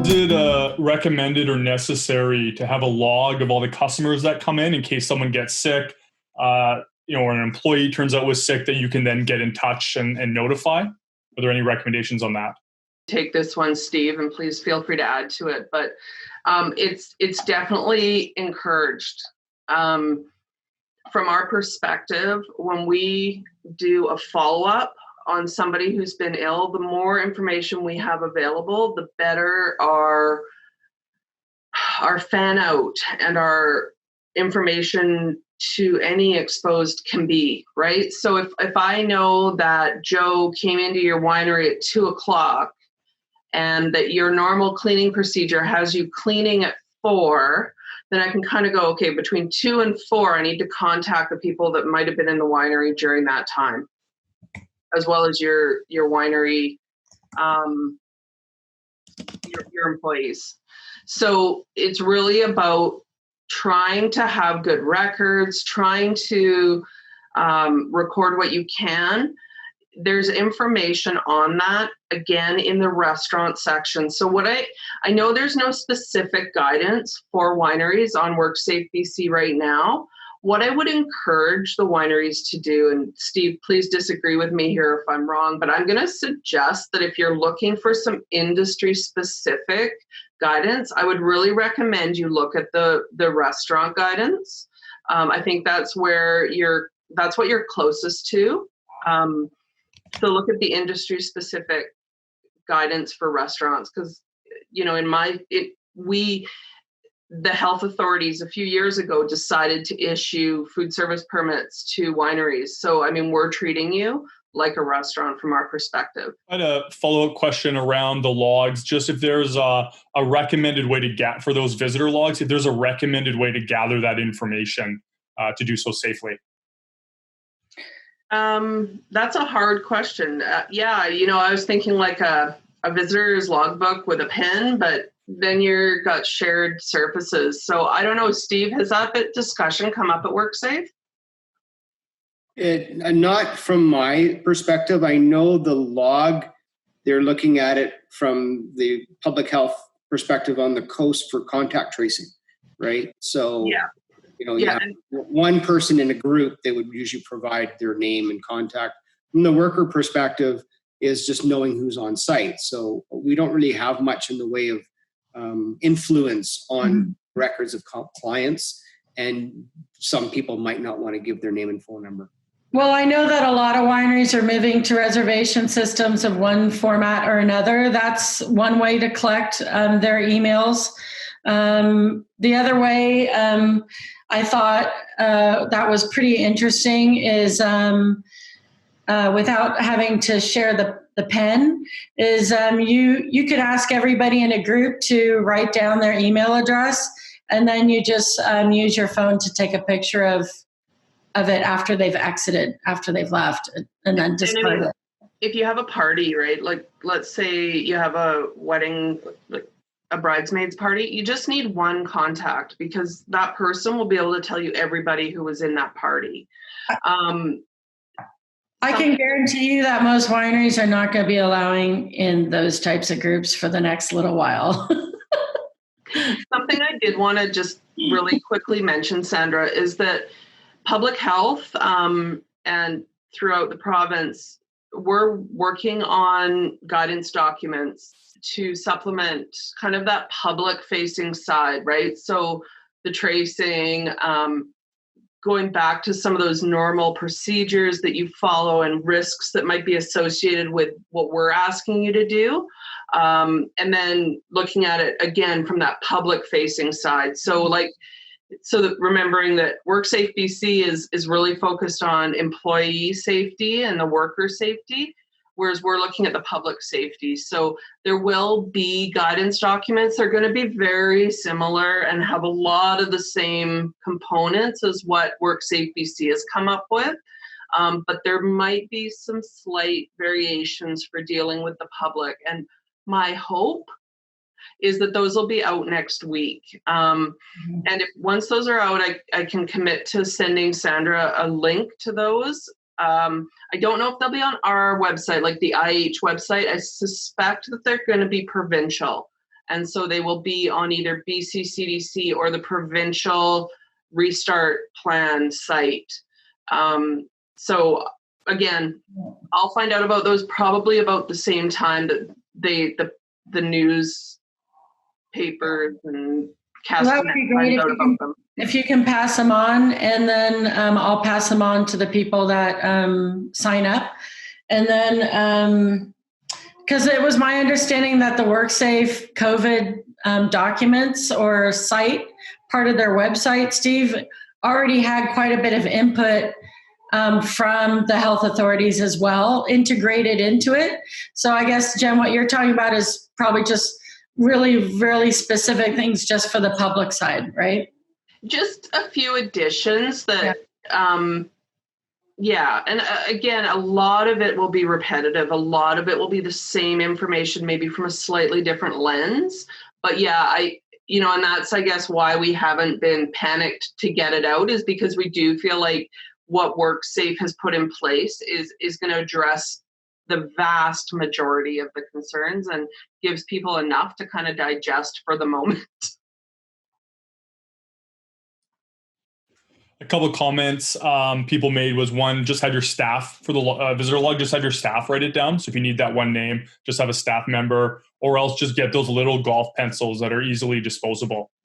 Is it recommended or necessary to have a log of all the customers that come in case someone gets sick, or an employee turns out was sick that you can then get in touch and notify? Are there any recommendations on that? Take this one, Steve, and please feel free to add to it. But it's definitely encouraged. From our perspective, when we do a follow-up on somebody who's been ill, the more information we have available, the better our fan out and our information to any exposed can be, right? So if I know that Joe came into your winery at 2:00 and that your normal cleaning procedure has you cleaning at 4, then I can kind of go, okay, between 2 and 4, I need to contact the people that might have been in the winery during that time, as well as your winery, your employees. So it's really about trying to have good records, trying to record what you can. There's information on that, again, in the restaurant section. So what I know there's no specific guidance for wineries on WorkSafe BC right now. What I would encourage the wineries to do, and Steve, please disagree with me here if I'm wrong, but I'm going to suggest that if you're looking for some industry-specific guidance, I would really recommend you look at the restaurant guidance. I think that's what you're closest to. So look at the industry-specific guidance for restaurants, because the health authorities a few years ago decided to issue food service permits to wineries. So I mean, we're treating you like a restaurant from our perspective. I had a follow-up question around the logs. Just if there's a recommended way to get for those visitor logs, if there's a recommended way to gather that information to do so safely. That's a hard question. I was thinking like a visitor's logbook with a pen, but then you've got shared surfaces. So I don't know, Steve, has that discussion come up at WorkSafe? Not from my perspective. I know the log, they're looking at it from the public health perspective on the coast for contact tracing, right? So, you have one person in a group, they would usually provide their name and contact. From the worker perspective is just knowing who's on site. So we don't really have much in the way of influence on records of clients, and some people might not want to give their name and phone number. Well, I know that a lot of wineries are moving to reservation systems of one format or another. That's one way to collect their emails. The other way I thought that was pretty interesting is without having to share the pen is you could ask everybody in a group to write down their email address, and then you just use your phone to take a picture of it after they've exited, after they've left, and then discard it. If you have a party, right? Like let's say you have a wedding, like a bridesmaids party, you just need one contact because that person will be able to tell you everybody who was in that party. I can guarantee you that most wineries are not going to be allowing in those types of groups for the next little while. Something I did want to just really quickly mention, Sandra, is that public health and throughout the province, we're working on guidance documents to supplement kind of that public-facing side, right? So the tracing, going back to some of those normal procedures that you follow and risks that might be associated with what we're asking you to do. And then looking at it again from that public-facing side. So remembering that WorkSafe BC is really focused on employee safety and the worker safety, whereas we're looking at the public safety. So there will be guidance documents. They're going to be very similar and have a lot of the same components as what WorkSafe BC has come up with. But there might be some slight variations for dealing with the public. And my hope is that those will be out next week. And once those are out, I can commit to sending Sandra a link to those. I don't know if they'll be on our website, like the IH website. I suspect that they're going to be provincial. And so they will be on either BC CDC or the provincial restart plan site. So again, I'll find out about those probably about the same time that the news papers and Well, that would be great if you can pass them on, and then I'll pass them on to the people that sign up. And then, because it was my understanding that the WorkSafe COVID documents or site, part of their website, Steve, already had quite a bit of input from the health authorities as well, integrated into it. So I guess, Jen, what you're talking about is probably just really, really specific things just for the public side, right? Just a few additions that, and again, a lot of it will be repetitive. A lot of it will be the same information, maybe from a slightly different lens. But and that's, I guess, why we haven't been panicked to get it out, is because we do feel like what WorkSafe has put in place is going to address the vast majority of the concerns and gives people enough to kind of digest for the moment. A couple of comments people made was, one, just have your staff for the visitor log, just have your staff write it down. So if you need that one name, just have a staff member, or else just get those little golf pencils that are easily disposable.